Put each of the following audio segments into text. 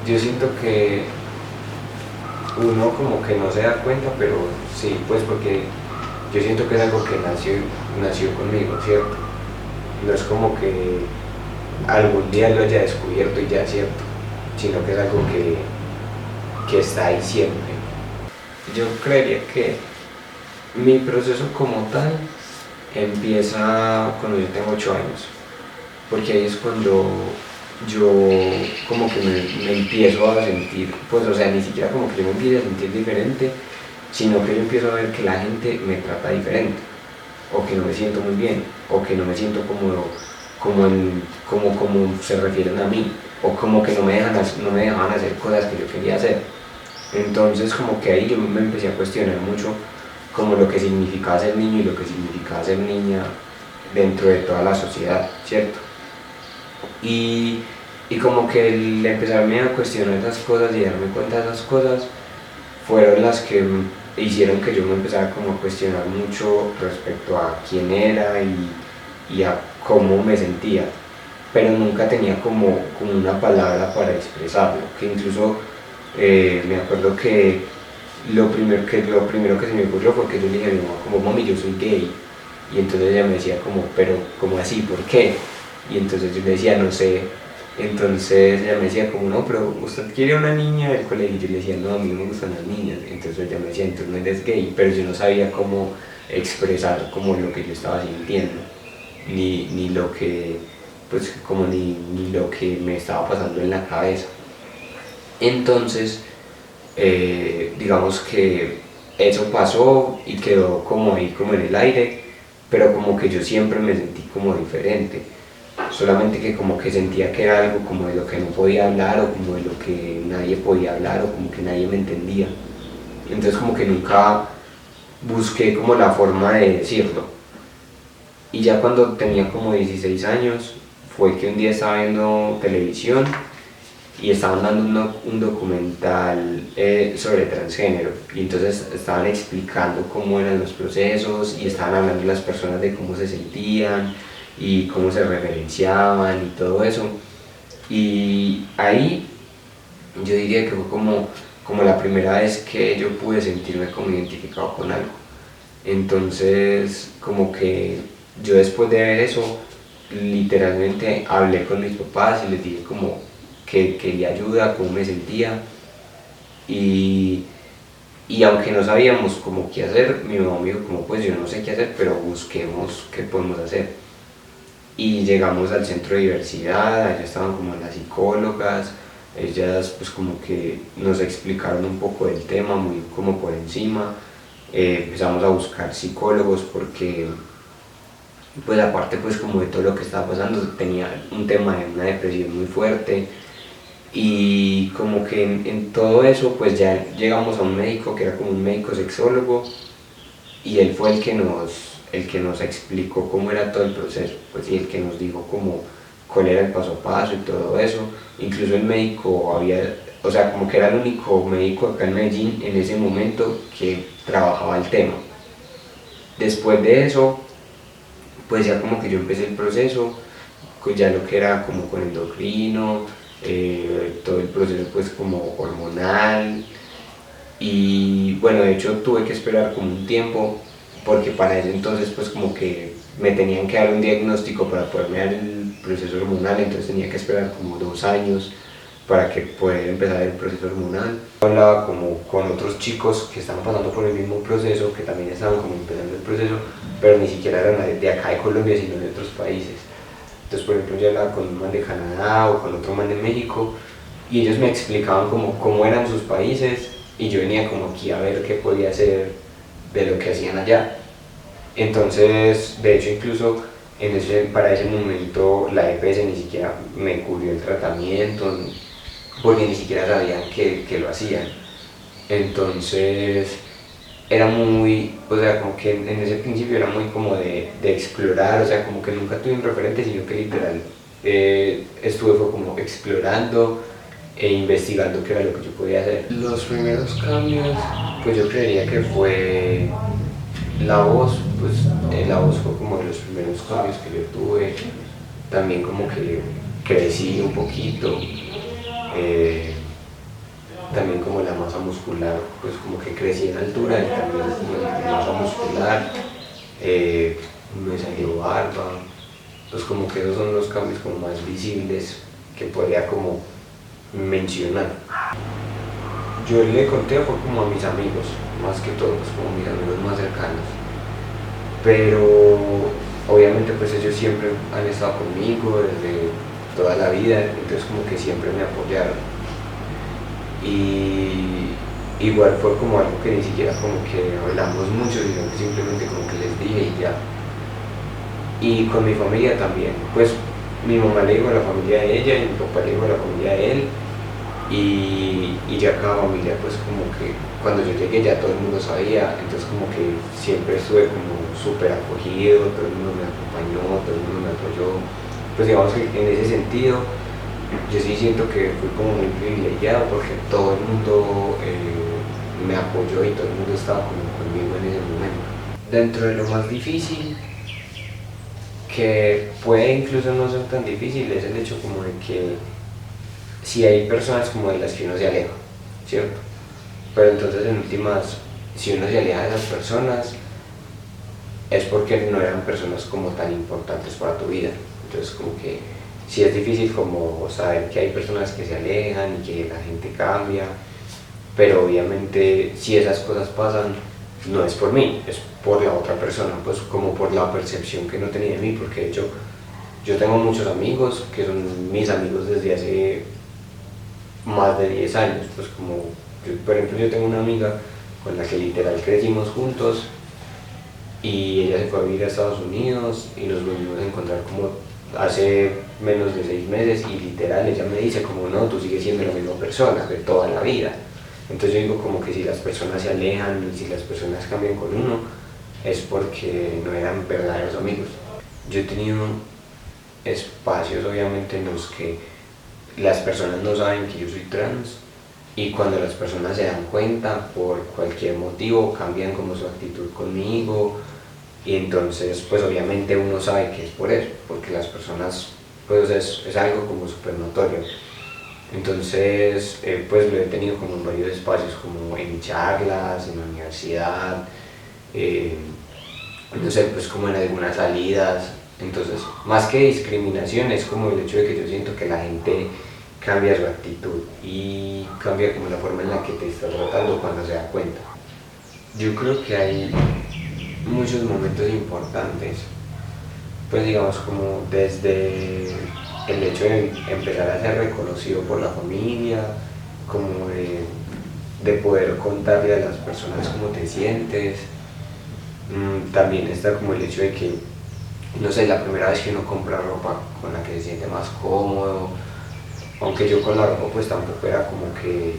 Yo siento que uno como que no se da cuenta, pero sí, pues porque yo siento que es algo que nació conmigo, ¿cierto? No es como que algún día lo haya descubierto y ya, ¿cierto? Sino que es algo que está ahí siempre. Yo creería que mi proceso como tal empieza cuando yo tengo 8 años, porque ahí es cuando yo como que me empiezo a sentir, pues o sea, ni siquiera como que yo me empiezo a sentir diferente, sino que yo empiezo a ver que la gente me trata diferente, o que no me siento muy bien, o que no me siento cómodo como se refieren a mí, o como que no me dejaban hacer cosas que yo quería hacer. Entonces como que ahí yo me empecé a cuestionar mucho como lo que significaba ser niño y lo que significaba ser niña dentro de toda la sociedad, ¿cierto? Y, y como que el empezarme a cuestionar esas cosas y darme cuenta de esas cosas fueron las que hicieron que yo me empezara como a cuestionar mucho respecto a quién era y a cómo me sentía, pero nunca tenía como una palabra para expresarlo, que incluso me acuerdo que lo primero que se me ocurrió fue que yo le dije a mi mamá como, mami, yo soy gay, y entonces ella me decía como, pero ¿cómo así? ¿Por qué? Y entonces yo le decía, no sé. Entonces ella me decía como, no, pero usted quiere una niña del colegio. Y yo le decía, no, a mí no me gustan las niñas. Entonces ella me decía, entonces no eres gay. Pero yo no sabía cómo expresar como lo que yo estaba sintiendo, ni lo que, pues como ni lo que me estaba pasando en la cabeza. Entonces, digamos que eso pasó y quedó como ahí, como en el aire, pero como que yo siempre me sentí como diferente, solamente que como que sentía que era algo como de lo que no podía hablar o como de lo que nadie podía hablar o como que nadie me entendía. Entonces como que nunca busqué como la forma de decirlo. Y ya cuando tenía como 16 años fue que un día estaba viendo televisión y estaban dando un documental sobre transgénero, y entonces estaban explicando cómo eran los procesos y estaban hablando las personas de cómo se sentían y cómo se referenciaban y todo eso. Y ahí yo diría que fue como la primera vez que yo pude sentirme como identificado con algo. Entonces como que yo después de ver eso literalmente hablé con mis papás y les dije como que quería ayuda, cómo me sentía, y, y aunque no sabíamos como qué hacer, mi mamá me dijo como, pues yo no sé qué hacer, pero busquemos qué podemos hacer. Y llegamos al centro de diversidad, allá estaban como las psicólogas, ellas pues como que nos explicaron un poco del tema muy como por encima. Empezamos a buscar psicólogos porque pues aparte pues como de todo lo que estaba pasando tenía un tema de una depresión muy fuerte, y como que en todo eso pues ya llegamos a un médico que era como un médico sexólogo, y él fue el que nos explicó cómo era todo el proceso, pues, y el que nos dijo como cuál era el paso a paso y todo eso. Incluso el médico había, o sea, como que era el único médico acá en Medellín en ese momento que trabajaba el tema. Después de eso, pues ya como que yo empecé el proceso, pues ya lo que era como con endocrino, todo el proceso pues como hormonal, y bueno, de hecho tuve que esperar como un tiempo porque para ese entonces pues como que me tenían que dar un diagnóstico para poderme dar el proceso hormonal, entonces tenía que esperar como 2 años para que pueda empezar el proceso hormonal. Hablaba como con otros chicos que estaban pasando por el mismo proceso, que también estaban como empezando el proceso, pero ni siquiera eran de acá de Colombia, sino de otros países. Entonces, por ejemplo, yo hablaba con un man de Canadá o con otro man de México, y ellos me explicaban cómo eran sus países, y yo venía como aquí a ver qué podía hacer de lo que hacían allá. Entonces, de hecho, incluso para ese momento la EPS ni siquiera me cubrió el tratamiento, porque ni siquiera sabían que lo hacían. Entonces, era muy, o sea, como que en ese principio era muy como de explorar, o sea, como que nunca tuve un referente, sino que literal estuve fue como explorando e investigando qué era lo que yo podía hacer. Los primeros cambios, pues yo creería que fue la voz, pues la voz fue como de los primeros cambios que yo tuve. También como que crecí un poquito, también como la masa muscular, pues como que crecí en altura y también como la masa muscular, me salió barba, pues como que esos son los cambios como más visibles que podría como mencionar. Yo le conté fue como a mis amigos, más que todo, pues como mis amigos más cercanos, pero obviamente pues ellos siempre han estado conmigo desde toda la vida, entonces como que siempre me apoyaron. Y igual fue como algo que ni siquiera como que hablamos mucho, sino que simplemente como que les dije y ya. Y con mi familia también, pues mi mamá le dijo a la familia de ella y mi papá le dijo a la familia de él, y ya cada familia pues como que cuando yo llegué ya todo el mundo sabía, entonces como que siempre estuve como súper acogido, todo el mundo me acompañó, todo el mundo me apoyó, pues digamos que en ese sentido yo sí siento que fui como muy privilegiado porque todo el mundo me apoyó y todo el mundo estaba como conmigo en ese momento. Dentro de lo más difícil, que puede incluso no ser tan difícil, es el hecho como de que si hay personas como de las que uno se aleja, ¿cierto? Pero entonces en últimas, si uno se aleja de esas personas, es porque no eran personas como tan importantes para tu vida. Entonces como que sí es difícil como saber que hay personas que se alejan y que la gente cambia, pero obviamente si esas cosas pasan, no es por mí, es por la otra persona, pues como por la percepción que no tenía de mí, porque de hecho yo tengo muchos amigos que son mis amigos desde hace más de 10 años, pues como, por ejemplo yo tengo una amiga con la que literal crecimos juntos y ella se fue a vivir a Estados Unidos y nos volvimos a encontrar como hace menos de 6 meses y literal ella me dice como no, tú sigues siendo la misma persona de toda la vida. Entonces yo digo como que si las personas se alejan y si las personas cambian con uno es porque no eran verdaderos amigos. Yo he tenido espacios obviamente en los que las personas no saben que yo soy trans y cuando las personas se dan cuenta por cualquier motivo cambian como su actitud conmigo y entonces pues obviamente uno sabe que es por eso, porque las personas pues es algo como súper notorio. Entonces pues lo he tenido como en varios espacios, como en charlas, en la universidad, no sé, pues como en algunas salidas. Entonces, más que discriminación, es como el hecho de que yo siento que la gente cambia su actitud y cambia como la forma en la que te está tratando cuando se da cuenta. Yo creo que hay muchos momentos importantes, pues digamos como desde el hecho de empezar a ser reconocido por la familia, como de poder contarle a las personas cómo te sientes. También está como el hecho de que, no sé, la primera vez que uno compra ropa con la que se siente más cómodo, aunque yo con la ropa pues tampoco era como que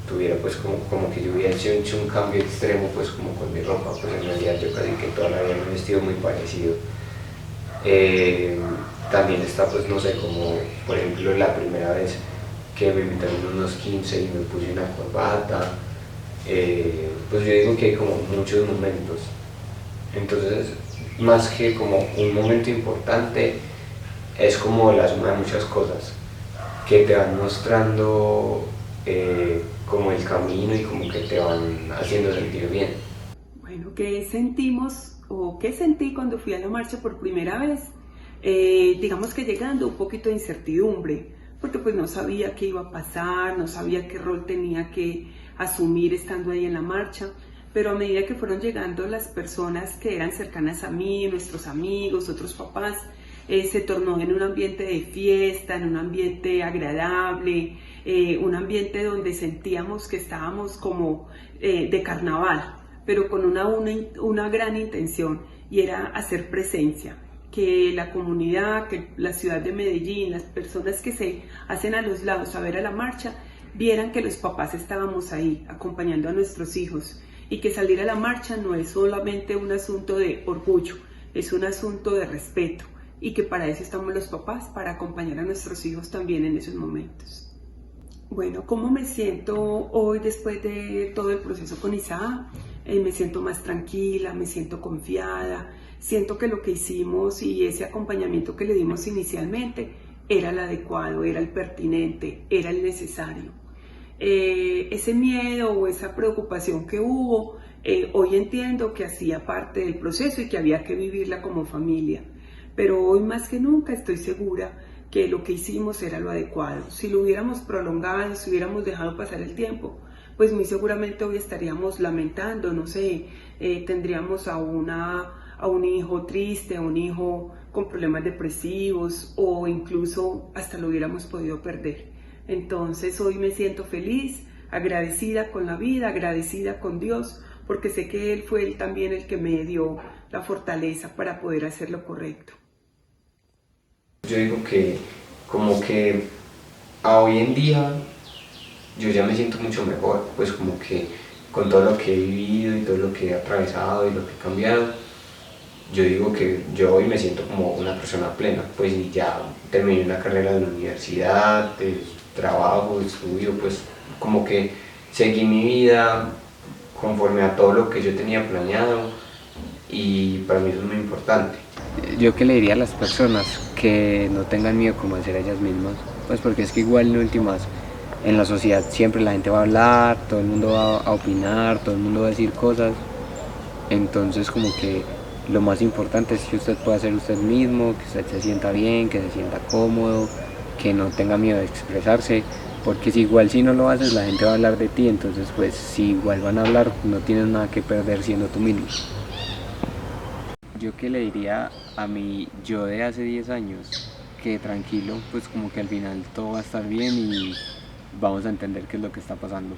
tuviera pues como que yo hubiera hecho un cambio extremo pues como con mi ropa, pues en realidad yo casi que toda la vida me he vestido muy parecido. También está pues no sé, como por ejemplo la primera vez que me invitaron a unos 15 y me puse una corbata, pues yo digo que hay como muchos momentos. Entonces, más que como un momento importante, es como la suma de muchas cosas que te van mostrando como el camino y como que te van haciendo sentir bien. Bueno, ¿qué sentimos o qué sentí cuando fui a la marcha por primera vez? Digamos que llegando un poquito de incertidumbre, porque pues no sabía qué iba a pasar, no sabía qué rol tenía que asumir estando ahí en la marcha, pero a medida que fueron llegando las personas que eran cercanas a mí, nuestros amigos, otros papás, se tornó en un ambiente de fiesta, en un ambiente agradable, un ambiente donde sentíamos que estábamos como de carnaval, pero con una gran intención, y era hacer presencia, que la comunidad, que la ciudad de Medellín, las personas que se hacen a los lados a ver a la marcha, vieran que los papás estábamos ahí acompañando a nuestros hijos y que salir a la marcha no es solamente un asunto de orgullo, es un asunto de respeto y que para eso estamos los papás, para acompañar a nuestros hijos también en esos momentos. Bueno, ¿cómo me siento hoy después de todo el proceso con Isaac? Me siento más tranquila, me siento confiada, siento que lo que hicimos y ese acompañamiento que le dimos inicialmente era el adecuado, era el pertinente, era el necesario. ese miedo o esa preocupación que hubo, hoy entiendo que hacía parte del proceso y que había que vivirla como familia. Pero hoy más que nunca estoy segura que lo que hicimos era lo adecuado. Si lo hubiéramos prolongado, si hubiéramos dejado pasar el tiempo, pues muy seguramente hoy estaríamos lamentando, no sé, tendríamos a un hijo triste, a un hijo con problemas depresivos o incluso hasta lo hubiéramos podido perder. Entonces hoy me siento feliz, agradecida con la vida, agradecida con Dios, porque sé que Él fue también el que me dio la fortaleza para poder hacer lo correcto. Yo digo que como que a hoy en día yo ya me siento mucho mejor, pues como que con todo lo que he vivido y todo lo que he atravesado y lo que he cambiado, yo digo que yo hoy me siento como una persona plena, pues y ya terminé una carrera de la universidad, de trabajo, de estudio, pues como que seguí mi vida conforme a todo lo que yo tenía planeado y para mí eso es muy importante. Yo que le diría a las personas que no tengan miedo como de ser ellas mismas, pues porque es que igual en últimas en la sociedad siempre la gente va a hablar, todo el mundo va a opinar, todo el mundo va a decir cosas, entonces como que lo más importante es que usted pueda ser usted mismo, que usted se sienta bien, que se sienta cómodo, que no tenga miedo de expresarse, porque si igual si no lo haces la gente va a hablar de ti, entonces pues si igual van a hablar no tienes nada que perder siendo tú mismo. Yo que le diría a mi yo de hace 10 años que tranquilo, pues como que al final todo va a estar bien y vamos a entender qué es lo que está pasando.